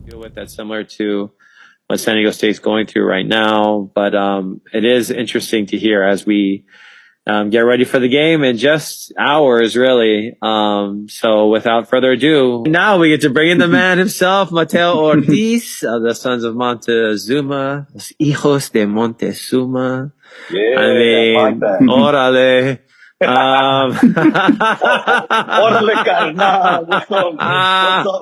deal with that's similar to what San Diego State's going through right now. But it is interesting to hear as we get ready for the game in just hours, really. So without further ado, now we get to bring in the man himself, Matteo Ortiz, of the sons of Montezuma, los hijos de Montezuma. Yeah, I mean, órale. Órale, carnal. What's up,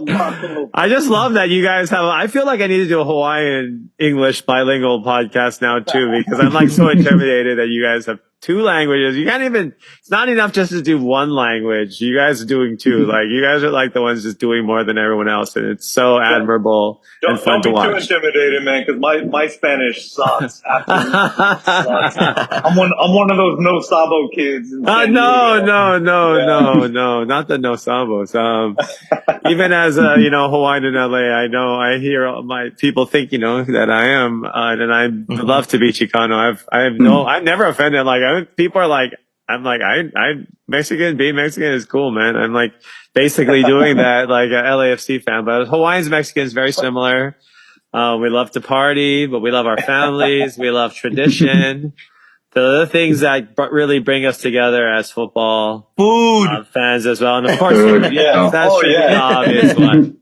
Matteo? I just love that you guys have, I feel like I need to do a Hawaiian English bilingual podcast now too, because I'm like so intimidated that you guys have two languages. You can't even, it's not enough just to do one language. You guys are doing two. Like you guys are like the ones just doing more than everyone else. And it's so admirable and fun to watch. Don't be too intimidated, man, because my Spanish sucks. Absolutely sucks. I'm one of those no sabo kids. No, not the no sabos. Even as a, Hawaiian in LA, I hear my people think, that I am, and I love to be Chicano. I've never offended. People are like, I'm Mexican, being Mexican is cool, man. I'm like basically doing that like a LAFC fan, but Hawaiians, Mexicans, very similar. We love to party, but we love our families. We love tradition. The things that really bring us together as football fans as well. And of course, that's the obvious one.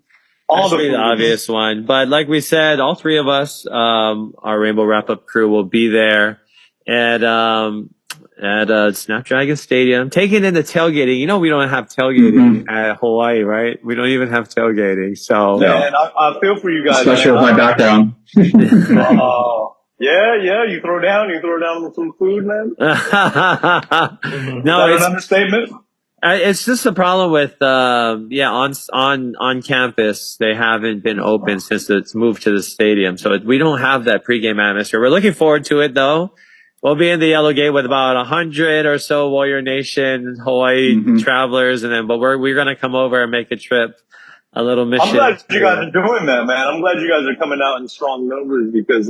The obvious one. But like we said, all three of us, our Rainbow Wrap-Up crew will be there at Snapdragon Stadium, taking in the tailgating. We don't have tailgating at Hawaii, right? We don't even have tailgating. So, man, I feel for you guys. Especially with my background. Yeah, you throw down with some food, man. No, it's an understatement. It's just a problem with, on campus, they haven't been open since it's moved to the stadium. So we don't have that pregame atmosphere. We're looking forward to it though. We'll be in the Yellow Gate with about 100 or so Warrior Nation, Hawaii travelers. But we're going to come over and make a trip, a little mission. I'm glad you guys are doing that, man. I'm glad you guys are coming out in strong numbers because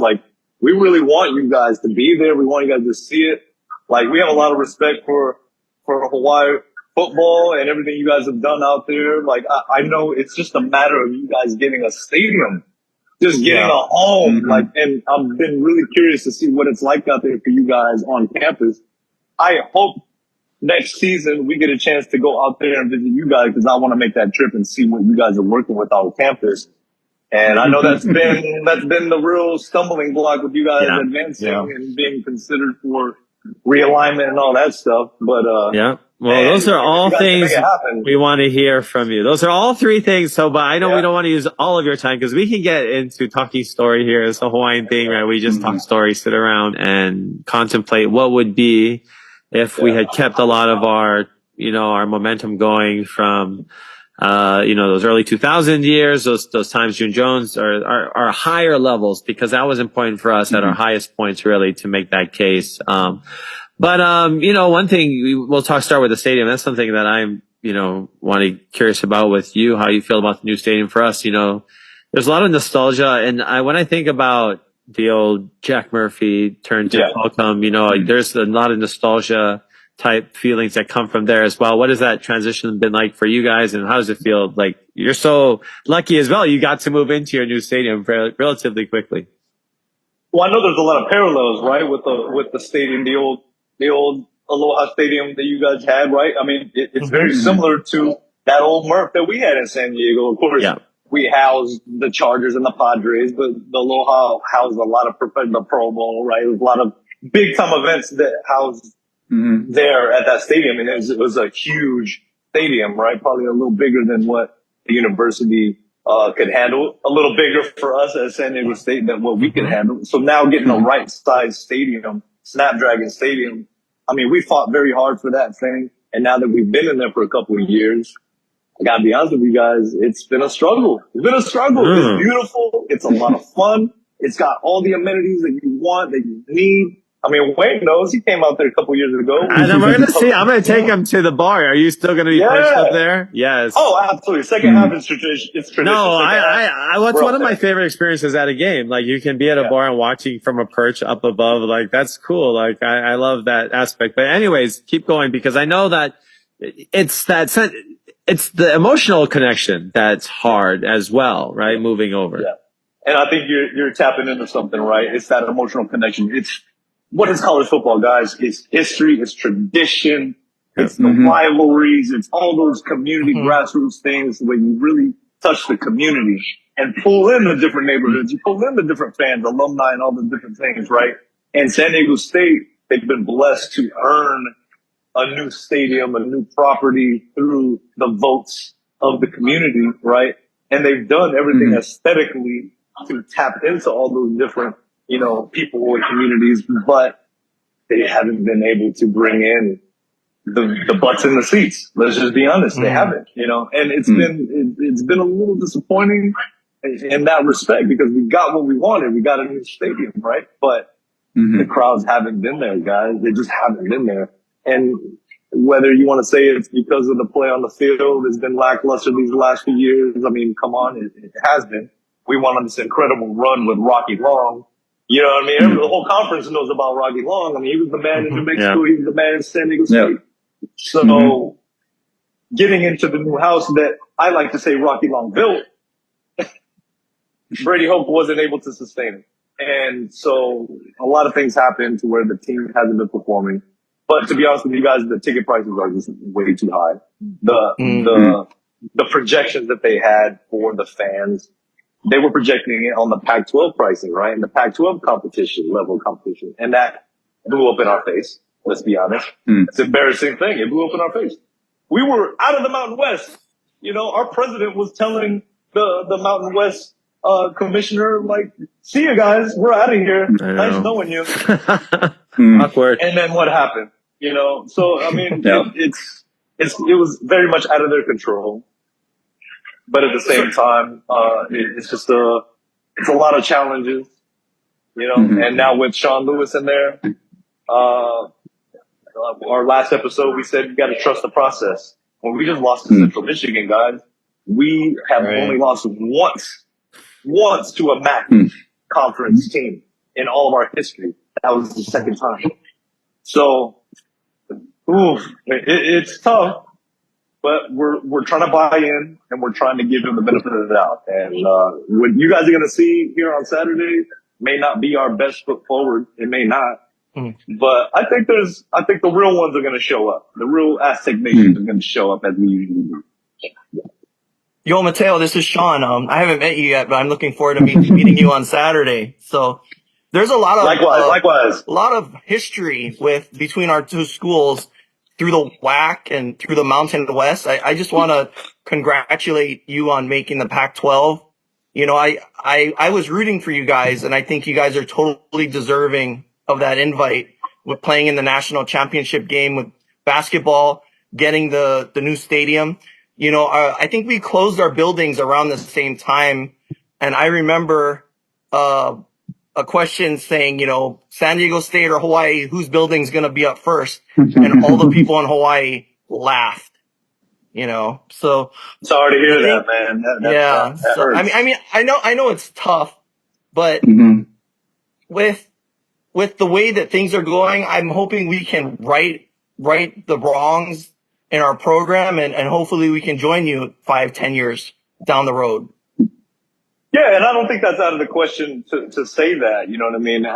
we really want you guys to be there. We want you guys to see it. We have a lot of respect for Hawaii football and everything you guys have done out there. I know it's just a matter of you guys getting a stadium, just getting a home. And I've been really curious to see what it's like out there for you guys on campus. I hope next season we get a chance to go out there and visit you guys because I want to make that trip and see what you guys are working with on campus. And I know that's been the real stumbling block with you guys advancing and being considered for realignment and all that stuff. But those are all things we want to hear from you. Those are all three things. So, but I know we don't want to use all of your time because we can get into talking story here. It's a Hawaiian thing, right? We just talk story, sit around and contemplate what would be if we had kept a lot of our, our momentum going from those early 2000 years, those times June Jones are higher levels because that was important for us at our highest points really to make that case. But one thing we'll start with the stadium. That's something that I'm, curious about with you, how you feel about the new stadium for us. There's a lot of nostalgia. And when I think about the old Jack Murphy turn to Welcome, there's a lot of nostalgia type feelings that come from there as well. What has that transition been like for you guys, and how does it feel? Like you're so lucky as well. You got to move into your new stadium relatively quickly. Well, I know there's a lot of parallels, right, with the stadium, the old Aloha Stadium that you guys had, right? I mean, it's very similar to that old Murph that we had in San Diego. Of course, we housed the Chargers and the Padres, but the Aloha housed a lot of the Pro Bowl, right? There's a lot of big time events that housed there at that stadium, and it was a huge stadium, right? Probably a little bigger than what the university could handle, a little bigger for us at San Diego State than what we could handle. So now getting a right size stadium, Snapdragon Stadium, I mean, we fought very hard for that thing, and now that we've been in there for a couple of years, I gotta be honest with you guys, it's been a struggle. It's It's beautiful. It's a lot of fun. It's got all the amenities that you want, that you need. I mean, Wayne knows. He came out there a couple years ago. And I'm going to take him to the bar. Are you still going to be pushed up there? Yes. Oh, absolutely. Second half is tradition. It's tradition. No, what's one of my favorite experiences at a game? Like you can be at a bar and watching from a perch up above. Like that's cool. Like I love that aspect. But anyways, keep going because I know that it's that it's the emotional connection that's hard as well, right? Moving over. Yeah. And I think you're tapping into something, right? It's that emotional connection. It's what is college football, guys? It's history, it's tradition, it's the rivalries, it's all those community grassroots things where you really touch the community and pull in the different neighborhoods, you pull in the different fans, alumni, and all the different things, right? And San Diego State, they've been blessed to earn a new stadium, a new property through the votes of the community, right? And they've done everything aesthetically to tap into all those different, people and communities, but they haven't been able to bring in the butts in the seats. Let's just be honest. They haven't, and it's been a little disappointing in that respect because we got what we wanted. We got a new stadium, right? But the crowds haven't been there, guys. They just haven't been there. And whether you want to say it's because of the play on the field, it's been lackluster these last few years. I mean, come on, it has been. We went on this incredible run with Rocky Long. You know what I mean? The whole conference knows about Rocky Long. I mean, he was the man in New Mexico. He was the man in San Diego State. So getting into the new house that I like to say Rocky Long built, Brady Hope wasn't able to sustain it. And so a lot of things happened to where the team hasn't been performing. But to be honest with you guys, the ticket prices are just way too high. The projections that they had for the fans, they were projecting it on the Pac-12 pricing, right? And the Pac-12 level competition. And that blew up in our face. Let's be honest. It's an embarrassing thing. It blew up in our face. We were out of the Mountain West. Our president was telling the Mountain West commissioner, like, see you guys, we're out of here. Nice knowing you. Awkward. And then what happened? So I mean, it was very much out of their control. But at the same time, it's just it's a lot of challenges, and now with Sean Lewis in there, our last episode, we said you got to trust the process. When we just lost to Central Michigan, guys, we have only lost once to a MAC conference team in all of our history. That was the second time. So, it's tough, but we're trying to buy in and we're trying to give them the benefit of the doubt. And what you guys are going to see here on Saturday may not be our best foot forward. It may not. But I think the real ones are going to show up. The real Aztec Nation is going to show up as we usually do. Yo, Matteo, this is Sean. I haven't met you yet, but I'm looking forward to meeting you on Saturday. So there's a lot of likewise. A lot of history between our two schools through the WAC and through the Mountain West. I just want to congratulate you on making the Pac-12. I was rooting for you guys, and I think you guys are totally deserving of that invite with playing in the national championship game with basketball, getting the new stadium. I think we closed our buildings around the same time. And I remember, a question saying, San Diego State or Hawaii, whose building's going to be up first? And all the people in Hawaii laughed, so. Sorry to hear that, man. That so, hurts. I mean, I know it's tough, but with the way that things are going, I'm hoping we can right the wrongs in our program, and hopefully we can join you 5-10 years down the road. Yeah, and I don't think that's out of the question to say that. You know what I mean?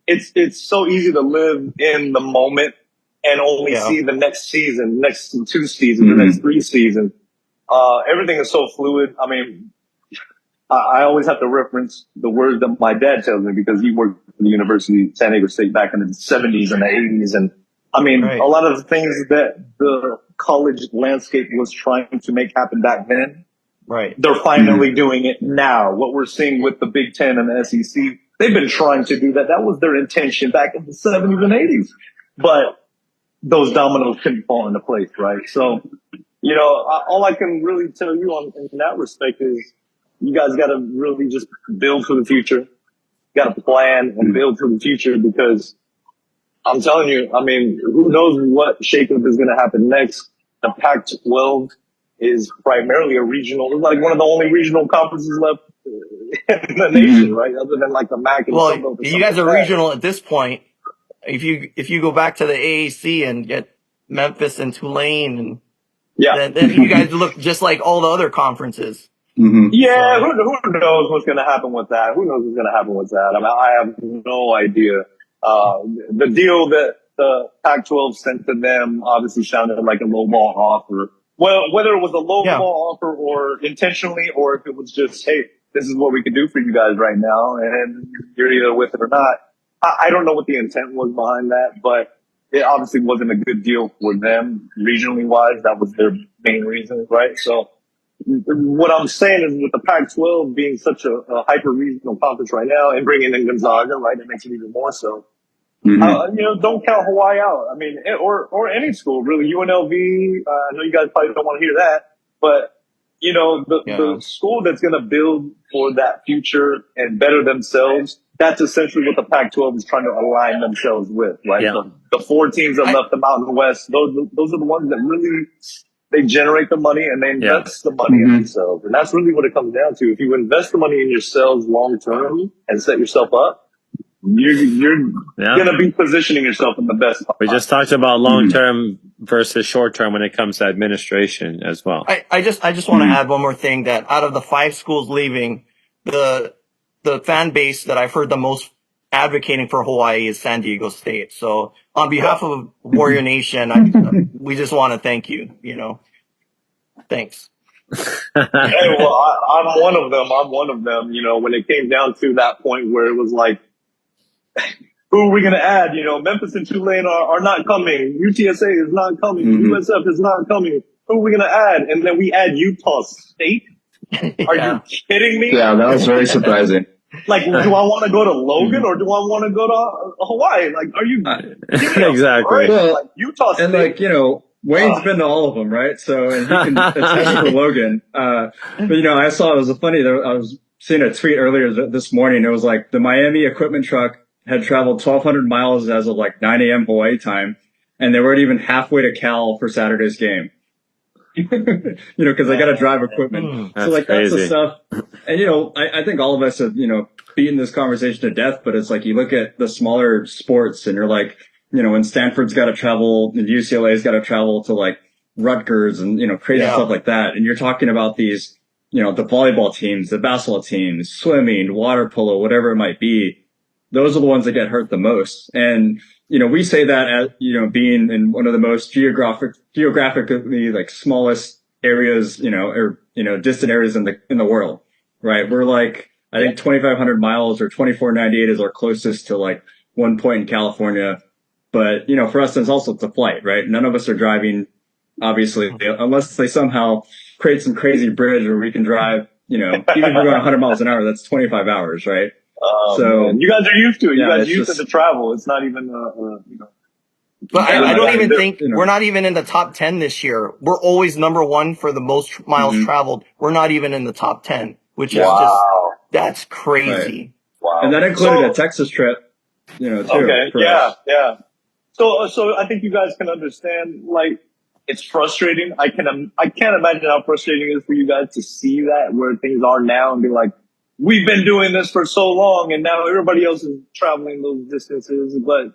It's so easy to live in the moment and only see the next season, next 2 seasons, the next 3 seasons. Everything is so fluid. I mean, I always have to reference the words that my dad tells me because he worked for the University of San Diego State back in the 70s and the 80s. And I mean, a lot of the things that the college landscape was trying to make happen back then, they're finally doing it now. What we're seeing with the Big Ten and the SEC, they've been trying to do that. That was their intention back in the 70s and 80s. But those dominoes couldn't fall into place, right? So, all I can really tell you in that respect is you guys got to really just build for the future. Got to plan and build for the future because I'm telling you, I mean, who knows what shakeup is going to happen next. The Pac-12 is primarily a regional. It's like one of the only regional conferences left in the nation, right? Other than like the MAC. And you guys are regional at this point. If you go back to the AAC and get Memphis and Tulane and Yeah. then you guys look just like all the other conferences. Yeah, who knows what's going to happen with that? Who knows what's going to happen with that? I mean, I have no idea. The deal that the Pac-12 sent to them obviously sounded like a lowball offer. Well, whether it was a lowball offer or intentionally, or if it was just, hey, this is what we can do for you guys right now, and you're either with it or not. I don't know what the intent was behind that, but it obviously wasn't a good deal for them regionally wise. That was their main reason, right? So, what I'm saying is with the Pac-12 being such a hyper-regional conference right now and bringing in Gonzaga, right, it makes it even more so. Don't count Hawaii out. I mean, or any school, really. UNLV, I know you guys probably don't want to hear that, but, the school that's going to build for that future and better themselves, that's essentially what the Pac-12 is trying to align themselves with, right? Yeah. So the 4 teams that left the Mountain West, those are the ones that really, they generate the money and they invest the money in themselves. And that's really what it comes down to. If you invest the money in yourselves long term and set yourself up, you're going to be positioning yourself in the best. We just talked about long term versus short term when it comes to administration as well. I just want to add one more thing, that out of the 5 schools leaving, the fan base that I've heard the most advocating for Hawaii is San Diego State. So on behalf of Warrior Nation, we just want to thank you, Thanks. Hey, well, I'm one of them. When it came down to that point where it was like, who are we going to add? Memphis and Tulane are not coming. UTSA is not coming. USF is not coming. Who are we going to add? And then we add Utah State? Are you kidding me? Yeah, that was very surprising. Like, do I want to go to Logan or do I want to go to Hawaii? Like, are you exactly? Like, Utah State. And Wayne's been to all of them, right? So, and he can attest for Logan. But I saw it was funny. I was seeing a tweet earlier this morning. It was like the Miami equipment truck had traveled 1,200 miles as of like 9 a.m. Hawaii time, and they weren't even halfway to Cal for Saturday's game. Because they got to drive equipment. That's so like crazy. that's the stuff. And I think all of us have beaten this conversation to death. But it's like you look at the smaller sports, and you're like, when Stanford's got to travel, and UCLA's got to travel to like Rutgers, and crazy stuff like that. And you're talking about these, the volleyball teams, the basketball teams, swimming, water polo, whatever it might be. Those are the ones that get hurt the most. And, we say that as, being in one of the most geographically like smallest areas, distant areas in the world, right? We're like, I think 2,500 miles or 2,498 is our closest to like one point in California. But, for us, it's also the flight, right? None of us are driving, obviously, unless they somehow create some crazy bridge where we can drive, even if we're going 100 miles an hour, that's 25 hours, right? So man. You guys are used to it. You guys are used to the travel. It's not even, But I don't even think we're not even in the top 10 this year. We're always number 1 for the most miles traveled. We're not even in the top 10, which is that's crazy. Right. Wow. And that included a Texas trip, too. Okay. Yeah. So I think you guys can understand, like, it's frustrating. I can't imagine how frustrating it is for you guys to see that where things are now and be like, we've been doing this for so long and now everybody else is traveling those distances, but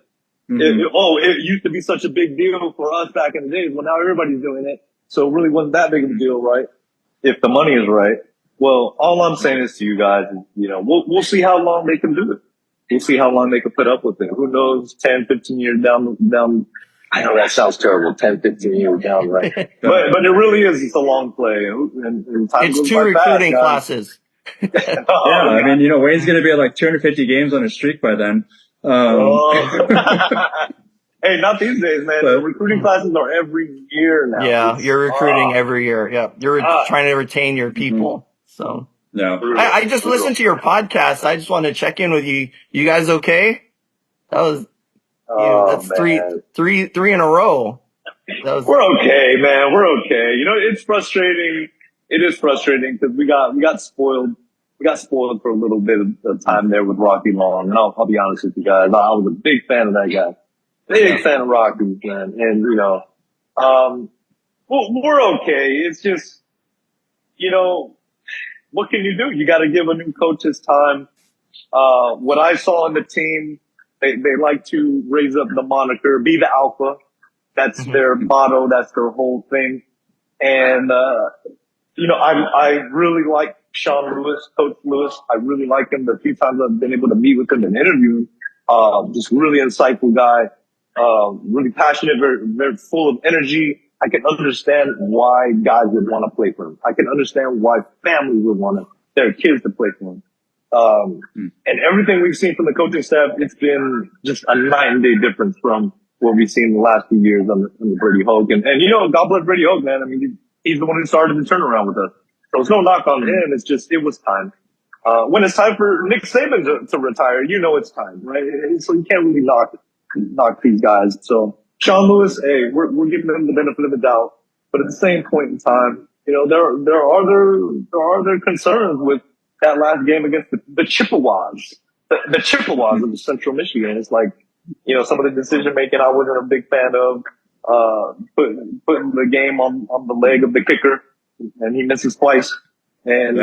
it used to be such a big deal for us back in the days. Well, now everybody's doing it. So it really wasn't that big of a deal, right? If the money is right. Well, all I'm saying is to you guys, we'll see how long they can do it. We'll see how long they can put up with it. Who knows, 10, 15 years down. I know that sounds terrible, 10, 15 years down, right? but it really is. It's a long play. And time it's 2 recruiting classes. I mean, Wayne's going to be at like 250 games on a streak by then. Hey, not these days, man. The recruiting classes are every year now. Yeah, you're recruiting every year. Yeah, you're trying to retain your people. So no, I just listened to your podcast. I just want to check in with you. You guys okay? That was that's man. three in a row. We're okay, man. We're okay. It's frustrating. It is frustrating because we got spoiled. We got spoiled for a little bit of time there with Rocky Long. And I'll be honest with you guys. I was a big fan of that guy. Big fan of Rocky, man. And, we're okay. It's just, what can you do? You got to give a new coach his time. What I saw in the team, they like to raise up the moniker, be the alpha. That's their motto. That's their whole thing. And, I really like Sean Lewis, Coach Lewis. I really like him. The few times I've been able to meet with him and interview him, just really insightful guy, really passionate, very, very full of energy. I can understand why guys would want to play for him. I can understand why families would want their kids to play for him. And everything we've seen from the coaching staff, it's been just a night and day difference from what we've seen the last few years on the Brady Hoke. And God bless Brady Hoke, man. I mean, he's the one who started the turnaround with us. So it's no knock on him. It's just, it was time. When it's time for Nick Saban to retire, it's time, right? So you can't really knock these guys. So Sean Lewis, hey, we're giving them the benefit of the doubt. But at the same point in time, there are other concerns with that last game against the Chippewas, the Chippewas of Central Michigan. It's like, some of the decision making I wasn't a big fan of, putting the game on the leg of the kicker, and he misses twice. And,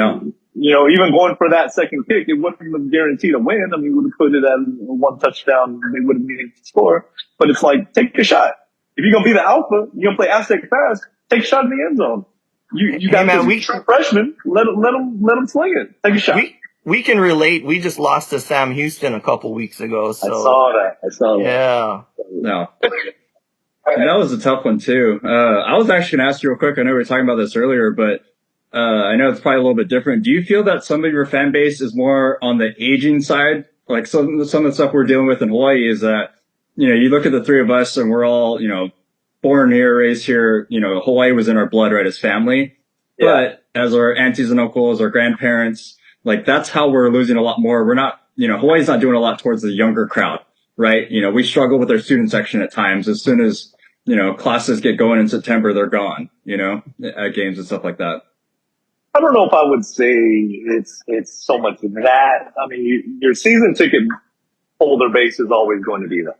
even going for that second kick, it wasn't guaranteed a win. I mean, we would have put it at one touchdown, they would have needed to score. But it's like, take a shot. If you're going to be the alpha, you're going to play Aztec fast, take a shot in the end zone. You got this true freshman. Let him sling it. Take a shot. We can relate. We just lost to Sam Houston a couple weeks ago. So I saw that. Yeah. No. And that was a tough one too. I was actually going to ask you real quick. I know we were talking about this earlier, but I know it's probably a little bit different. Do you feel that some of your fan base is more on the aging side? Like some of the stuff we're dealing with in Hawaii is that, you look at the three of us and we're all, born here, raised here, Hawaii was in our blood, right, as family. Yeah. But as our aunties and uncles, our grandparents, like that's how we're losing a lot more. We're not, Hawaii's not doing a lot towards the younger crowd, right? We struggle with our student section at times. As soon as, classes get going in September, they're gone, at games and stuff like that. I don't know if I would say it's so much that. I mean, your season ticket holder base is always going to be that.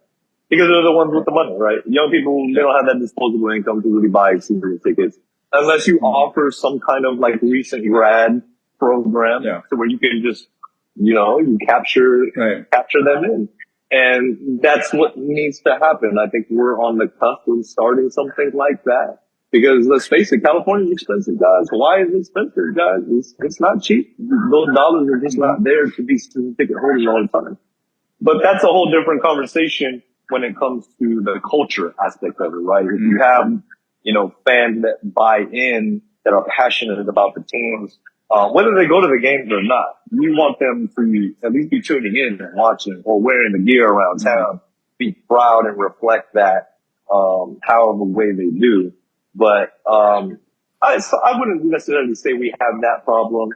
Because they're the ones with the money, right? Young people, they don't have that disposable income to really buy season tickets. Unless you offer some kind of like recent grad program to where you can just, you capture them in. And that's what needs to happen. I think we're on the cusp of starting something like that. Because let's face it, California's expensive, guys. Hawaii is expensive, guys. It's not cheap. Those dollars are just not there to be season ticket holders all the time. But that's a whole different conversation when it comes to the culture aspect of it, right? If you have, fans that buy in, that are passionate about the teams, whether they go to the games or not, you want them to at least be tuning in and watching or wearing the gear around town, be proud and reflect that, however way they do. But, I wouldn't necessarily say we have that problem.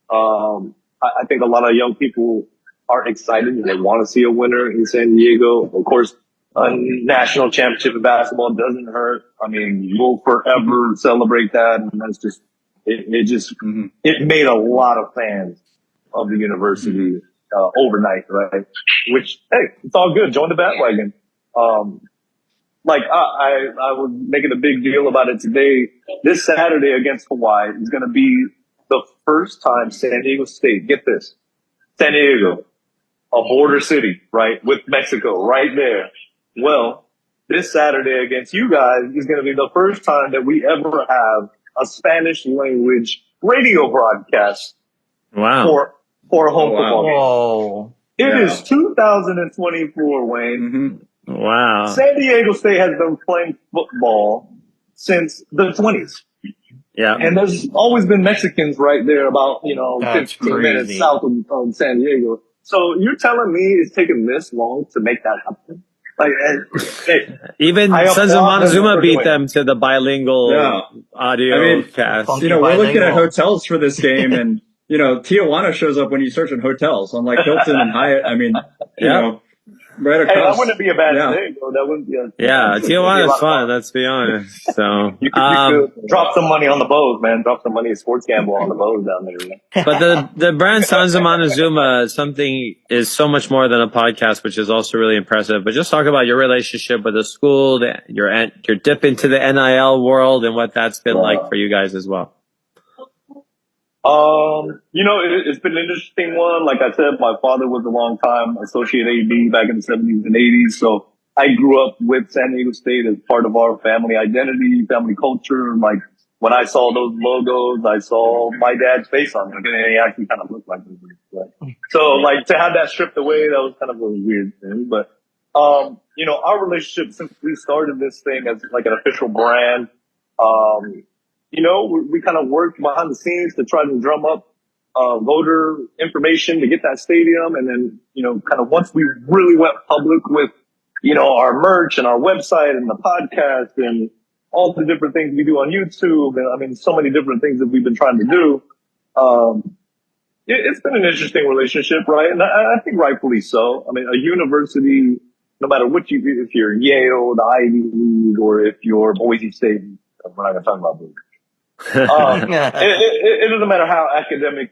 I think a lot of young people are excited and they want to see a winner in San Diego. Of course, a national championship in basketball doesn't hurt. I mean, we'll forever celebrate that. And that's just, it made a lot of fans of the university, overnight, right? Which, hey, it's all good. Join the bandwagon. I was making a big deal about it today. This Saturday against Hawaii is going to be the first time San Diego State, get this, San Diego, a border city, right, with Mexico right there. Well, this Saturday against you guys is going to be the first time that we ever have a Spanish language radio broadcast. Wow. For a home Whoa. football game. It is 2024, Wayne. Wow. San Diego State has been playing football since the 20s. Yeah. And there's always been Mexicans right there about, 15 minutes south of San Diego. So you're telling me it's taken this long to make that happen? Even Sons of Montezuma beat them to the bilingual audio cast. We're looking at hotels for this game and, Tijuana shows up when you search on hotels, unlike Hilton and Hyatt. I mean, right across. That wouldn't be a bad thing, though. That wouldn't be Tijuana's fun, let's be honest. So, you could drop some money on the bows, man. Drop some money at sports gamble on the bows down there. But the brand Sons of Montezuma, something is so much more than a podcast, which is also really impressive. But just talk about your relationship with the school, your dip into the NIL world and what that's been like for you guys as well. It's been an interesting one. Like I said, my father was a long time associate AD back in the 70s and 80s. So I grew up with San Diego State as part of our family identity, family culture. Like when I saw those logos, I saw my dad's face on them, and he actually kind of looked like me. So like to have that stripped away, that was kind of a weird thing. But you know, our relationship since we started this thing as like an official brand, you know, we kind of worked behind the scenes to try to drum up voter information to get that stadium, and then you know, kind of once we really went public with you know our merch and our website and the podcast and all the different things we do on YouTube, and I mean, so many different things that we've been trying to do. It's been an interesting relationship, right? And I think rightfully so. I mean, a university, no matter what if you're Yale, the Ivy League, or if you're Boise State, we're not going to talk about Boise. It doesn't matter how academic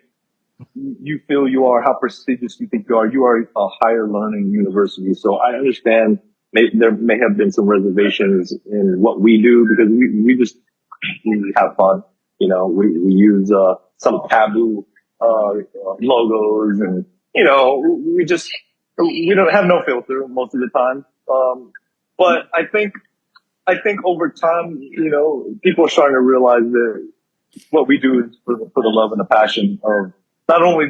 you feel you are, how prestigious you think you are a higher learning university. So I understand there may have been some reservations in what we do because we have fun. You know, we use, some taboo, logos and, you know, we don't have no filter most of the time. But I think over time, you know, people are starting to realize that what we do is for the love and the passion of not only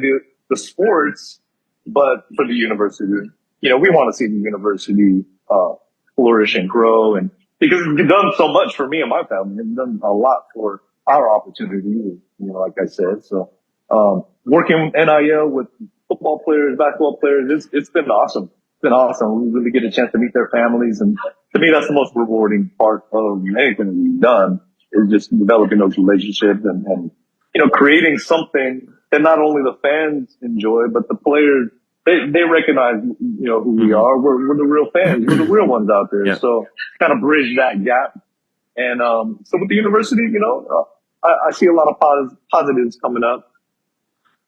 the sports, but for the university. You know, we want to see the university, flourish and grow, and because it's done so much for me and my family, it's done a lot for our opportunity, you know, like I said. So, working NIL with football players, basketball players, it's been awesome. It's been awesome. We really get a chance to meet their families. And to me, that's the most rewarding part of anything that we've done is just developing those relationships and, you know, creating something that not only the fans enjoy, but the players, they recognize, you know, who we are. We're the real fans. We're the real ones out there. Yeah. So kind of bridge that gap. And, so with the university, you know, I see a lot of positives coming up.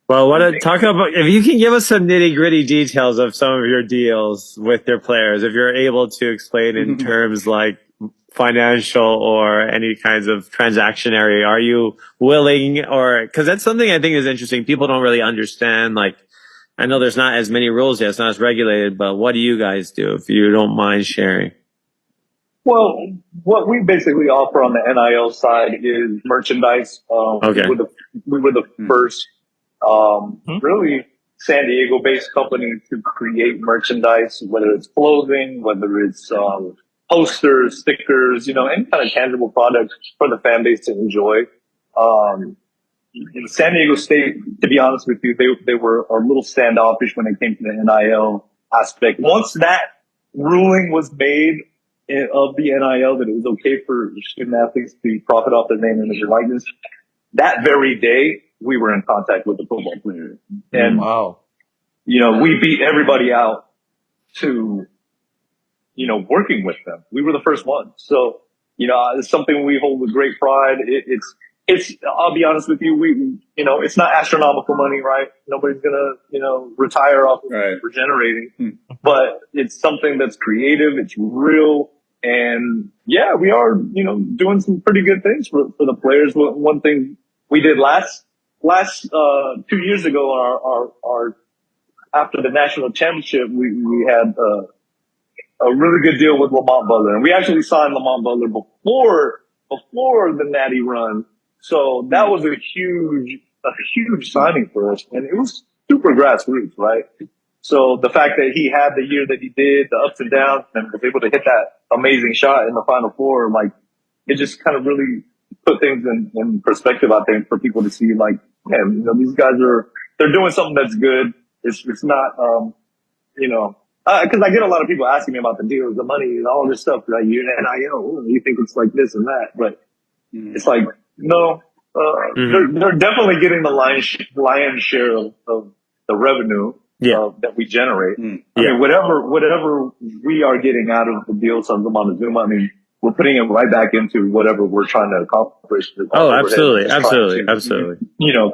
Well, talk about, if you can give us some nitty gritty details of some of your deals with your players, if you're able to explain in terms like financial or any kinds of transaction area, are you willing or, cause that's something I think is interesting. People don't really understand. Like, I know there's not as many rules yet. It's not as regulated, but what do you guys do if you don't mind sharing? Well, what we basically offer on the NIL side is merchandise. Okay. We were the first, really San Diego based company to create merchandise, whether it's clothing, whether it's, posters, stickers, you know, any kind of tangible product for the fan base to enjoy. In San Diego State, to be honest with you, they were a little standoffish when it came to the NIL aspect. Once that ruling was made of the NIL that it was okay for student athletes to profit off their name, image, and likeness, that very day we were in contact with the football players. And, you know, we beat everybody out to, you know, working with them. We were the first ones. So, you know, it's something we hold with great pride. It's, I'll be honest with you, you know, it's not astronomical money, right? Nobody's gonna, you know, retire off of regenerating, but it's something that's creative. It's real. And yeah, we are, you know, doing some pretty good things for the players. One thing we did last 2 years ago, our after the national championship, we had, a really good deal with Lamont Butler. And we actually signed Lamont Butler before the Natty run. So that was a huge signing for us. And it was super grassroots, right? So the fact that he had the year that he did, the ups and downs, and was able to hit that amazing shot in the Final Four, like, it just kind of really put things in perspective, I think, for people to see, like, man, you know, these guys they're doing something that's good. It's not, you know, cause I get a lot of people asking me about the deals, the money, and all this stuff, like, you're an NIL, you think it's like this and that, but it's like, no, they're definitely getting the lion's share of the revenue that we generate. I mean, whatever we are getting out of the deals on the Montezuma, I mean, we're putting it right back into whatever we're trying to accomplish. Oh, absolutely. You know,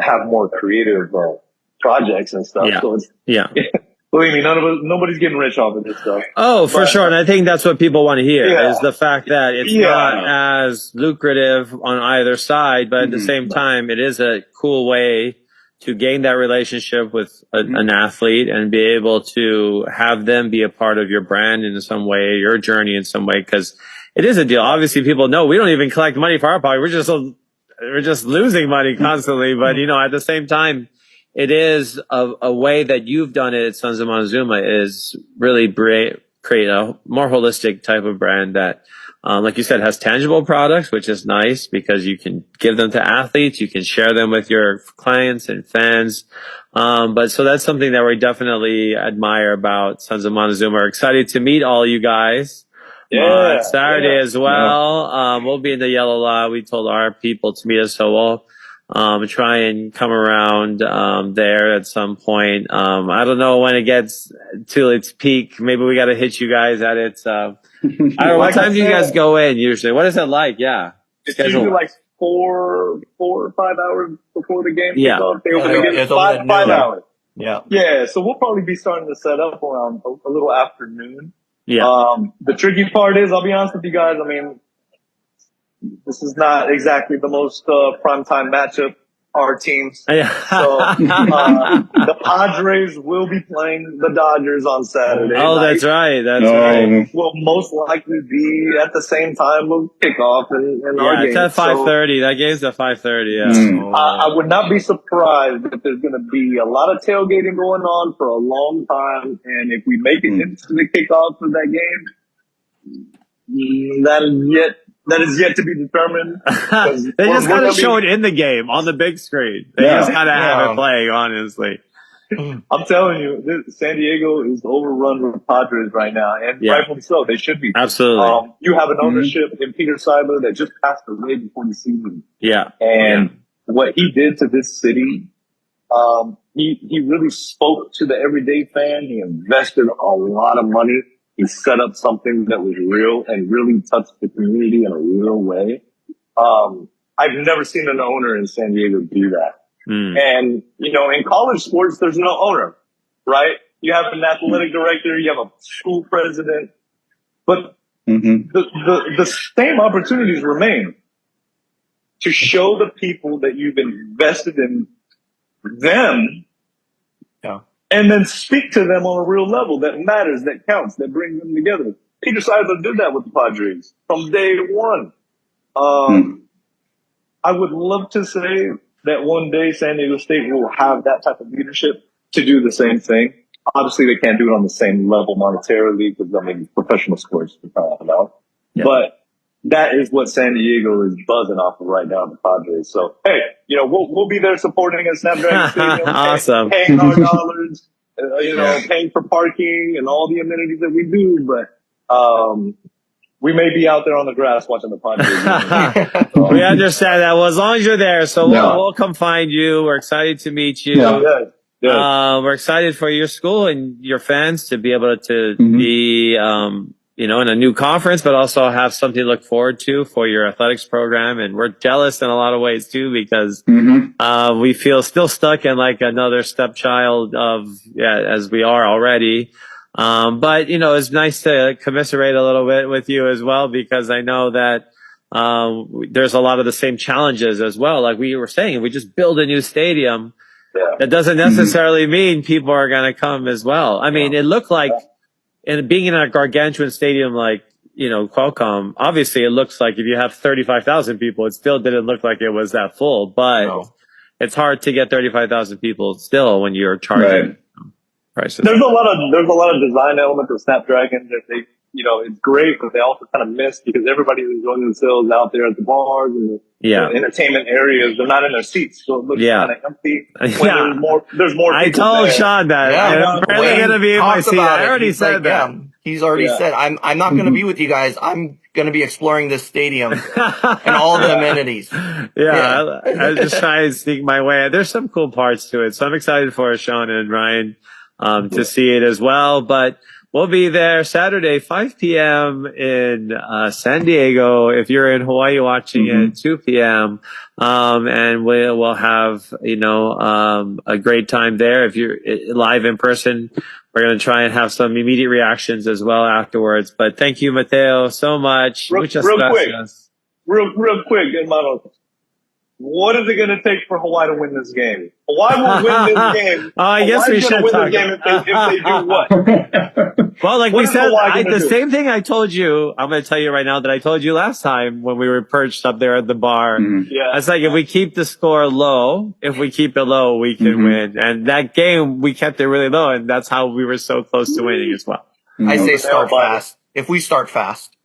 have more creative, projects and stuff. So it's, believe me, nobody's getting rich off of this stuff. Oh, for sure. And I think that's what people want to hear is the fact that it's not as lucrative on either side, but at the same time, it is a cool way to gain that relationship with an athlete and be able to have them be a part of your brand in some way, your journey in some way. Cause It is a deal. Obviously, people know we don't even collect money for our pocket. We're just losing money constantly. But at the same time, it is a way that you've done it at Sons of Montezuma is really create a more holistic type of brand that, like you said, has tangible products, which is nice because you can give them to athletes, you can share them with your clients and fans. But so that's something that we definitely admire about Sons of Montezuma. We're excited to meet all you guys. On Saturday as well. We'll be in the Yellow Lot. We told our people to meet us, so we'll try and come around there at some point. I don't know when it gets to its peak. Maybe we got to hit you guys at its. I don't know what time do you guys go in usually. What is it like? Yeah, it's usually like 4 or 5 hours before the game. Yeah, they open the game 5 hours. Yeah. So we'll probably be starting to set up around a little afternoon. Yeah. The tricky part is, I'll be honest with you guys, I mean, this is not exactly the most primetime matchup, our teams. Yeah. So the Padres will be playing the Dodgers on Saturday. Oh, night. That's right. That's right. Will most likely be at the same time of kickoff in our game. It's at 5:30. That game's at 5:30. Yeah. I would not be surprised if there's going to be a lot of tailgating going on for a long time, and if we make it into the kickoff of that game, that is yet to be determined. They just got to show it in the game on the big screen. They just got to have it playing, honestly. I'm telling you, San Diego is overrun with Padres right now, and rightfully so. They should be. Absolutely. You have an ownership in Peter Seidler that just passed away before the season. Yeah. And what he did to this city, he really spoke to the everyday fan. He invested a lot of money. He set up something that was real and really touched the community in a real way. I've never seen an owner in San Diego do that. And, in college sports, there's no owner, right? You have an athletic director, you have a school president, but the same opportunities remain to show the people that you've invested in them. And then speak to them on a real level that matters, that counts, that brings them together. Peter Seidler did that with the Padres from day one. I would love to say that one day San Diego State will have that type of leadership to do the same thing. Obviously, they can't do it on the same level monetarily because, professional sports we're talking about. But that is what San Diego is buzzing off of right now, the Padres. So, hey, we'll be there supporting at Snapdragon Stadium. Awesome. Paying our dollars, paying for parking and all the amenities that we do. But, we may be out there on the grass watching the Padres. We understand that. Well, as long as you're there, so we'll come find you. We're excited to meet you. We're excited for your school and your fans to be able to be, in a new conference, but also have something to look forward to for your athletics program. And we're jealous in a lot of ways too, because we feel still stuck in like another stepchild as we are already. But it's nice to commiserate a little bit with you as well, because I know that there's a lot of the same challenges as well. Like we were saying, if we just build a new stadium, that doesn't necessarily mean people are going to come as well. I mean, it looked like, and being in a gargantuan stadium like, Qualcomm, obviously it looks like if you have 35,000 people, it still didn't look like it was that full, but it's hard to get 35,000 people still when you're charging prices. There's a lot of design elements of Snapdragon that they, it's great, but they also kind of miss because everybody is enjoying themselves out there at the bars and the entertainment areas. They're not in their seats, so it looks kind of empty. There's more. I told Sean that. I'm barely going to be in my seat. I already said that. He's already said, I'm not going to be with you guys. I'm going to be exploring this stadium and all the amenities. I just try to sneak my way. There's some cool parts to it, so I'm excited for Sean and Ryan to see it as well. But we'll be there Saturday, 5 p.m. in San Diego. If you're in Hawaii watching it, 2 p.m. And we'll have, a great time there. If you're live in person, we're going to try and have some immediate reactions as well afterwards. But thank you, Matteo, so much. Real quick, hermano. what is it going to take for Hawaii to win this game? Hawaii will win this game. Oh, I guess we Hawaii's should win talk. this game if they do what? Well, like What we is said, Hawaii gonna the do? same thing I told you. I'm going to tell you right now that I told you last time when we were perched up there at the bar. Yeah. I was like, if we keep the score low, we can win. And that game, we kept it really low, and that's how we were so close to winning as well. I say start fast. If we start fast.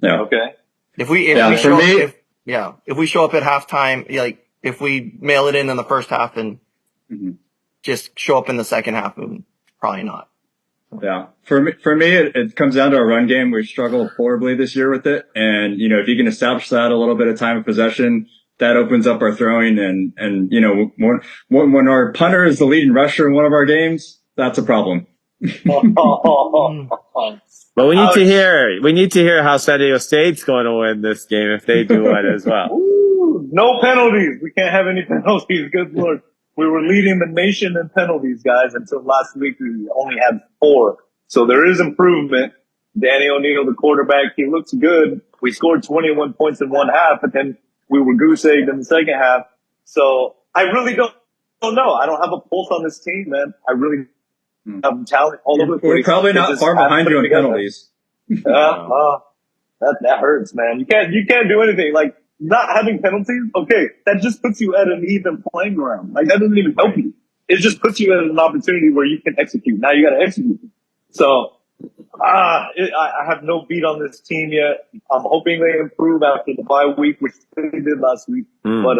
Yeah. Okay. If we show up at halftime, like if we mail it in the first half and just show up in the second half, probably not. Yeah. For me, it comes down to our run game. We've struggled horribly this year with it. And, you know, if you can establish that a little bit of time of possession, that opens up our throwing. And, you know, when our punter is the leading rusher in one of our games, that's a problem. But we need to hear how San Diego State's going to win this game if they do it as well. Ooh, no penalties. We can't have any penalties. Good Lord. We were leading the nation in penalties, guys, until last week. We only had 4. So there is improvement. Danny O'Neal, the quarterback, he looks good. We scored 21 points in one half, but then we were goose-egged in the second half. So I really don't know. I don't have a pulse on this team, man. I really have talent all over the place. We're probably not far behind you in penalties. That hurts, man. You can't do anything. Like, not having penalties, okay, that just puts you at an even playing ground. Like, that doesn't even help you. It just puts you at an opportunity where you can execute. Now you gotta execute. So, I have no beat on this team yet. I'm hoping they improve after the bye week, which they did last week. But,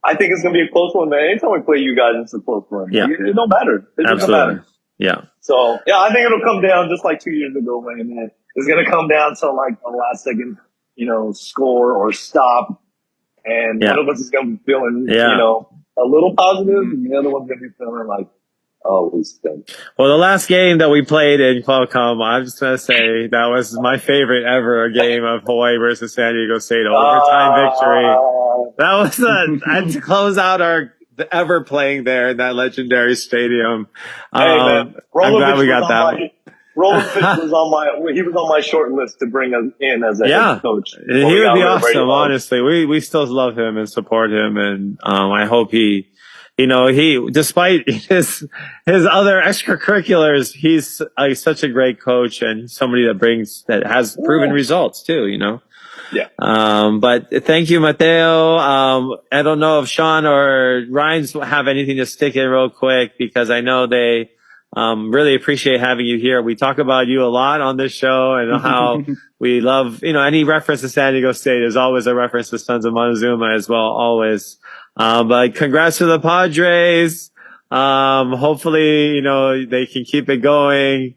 I think it's gonna be a close one, man. Anytime we play you guys, it's a close one. Yeah. It don't matter. It doesn't matter. Yeah. So, yeah, I think it'll come down just like 2 years ago, man. It's gonna come down to like the last second, you know, score or stop. And one of us is going to be feeling, you know, a little positive, and the other one's going to be feeling like, oh, we stink. Well, the last game that we played in Qualcomm, I'm just going to say that was my favorite ever game of Hawaii versus San Diego State. Overtime victory. That was to close out our ever playing there in that legendary stadium. Hey, man, I'm glad we got that one. Roland Fitz was on my short list to bring us in as a head coach. He would be awesome, honestly. We still love him and support him, and I hope he despite his other extracurriculars, he's such a great coach and somebody that has proven results too, you know. Yeah. But thank you, Matteo. I don't know if Sean or Ryan's have anything to stick in real quick, because I know they really appreciate having you here. We talk about you a lot on this show and how we love, any reference to San Diego State is always a reference to Sons of Montezuma as well, always. But congrats to the Padres. Hopefully, they can keep it going.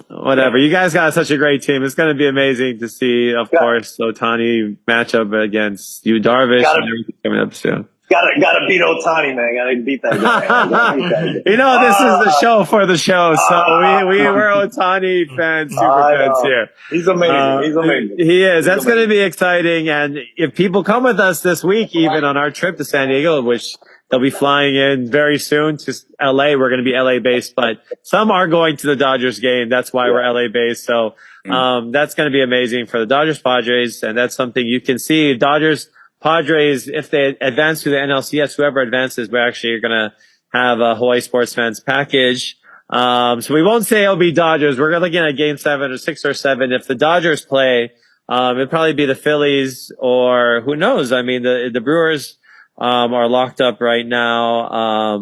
Whatever. You guys got such a great team. It's going to be amazing to see, of course, Ohtani match up against you, Darvish, and everything coming up soon. Gotta beat Ohtani, man. Gotta beat that guy. This is the show for the show, so we're Ohtani fans, super fans here. He's amazing. He is. That's going to be exciting. And if people come with us this week, even on our trip to San Diego, which they'll be flying in very soon to LA. We're going to be LA based, but some are going to the Dodgers game. That's why we're LA based. So, that's going to be amazing for the Dodgers Padres. And that's something you can see. Dodgers Padres, if they advance to the NLCS, whoever advances, we're actually going to have a Hawaii Sports Fans package. So we won't say it'll be Dodgers. We're looking at game 7 or 6 or 7. If the Dodgers play, it'd probably be the Phillies, or who knows? I mean, the Brewers, are locked up right now,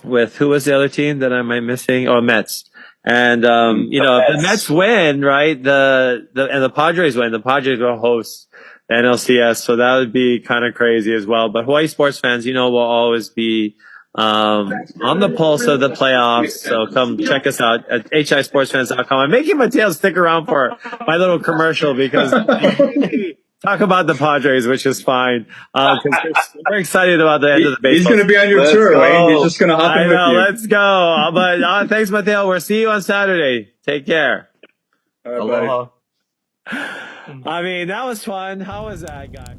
with who was the other team that am I missing? Oh, Mets. And, if the Mets win, right, and the Padres win, the Padres will host the NLCS. So that would be kind of crazy as well. But Hawaii sports fans, will always be, on the pulse of the playoffs. So come check us out at hisportsfans.com. I'm making Matteo stick around for my little commercial because talk about the Padres, which is fine. Cause we're excited about the end of the baseball. He's going to be on your tour, right? He's just going to hop in with you. Let's go. But, thanks, Matteo. We'll see you on Saturday. Take care. All right, Aloha. I mean, that was fun. How was that, guy?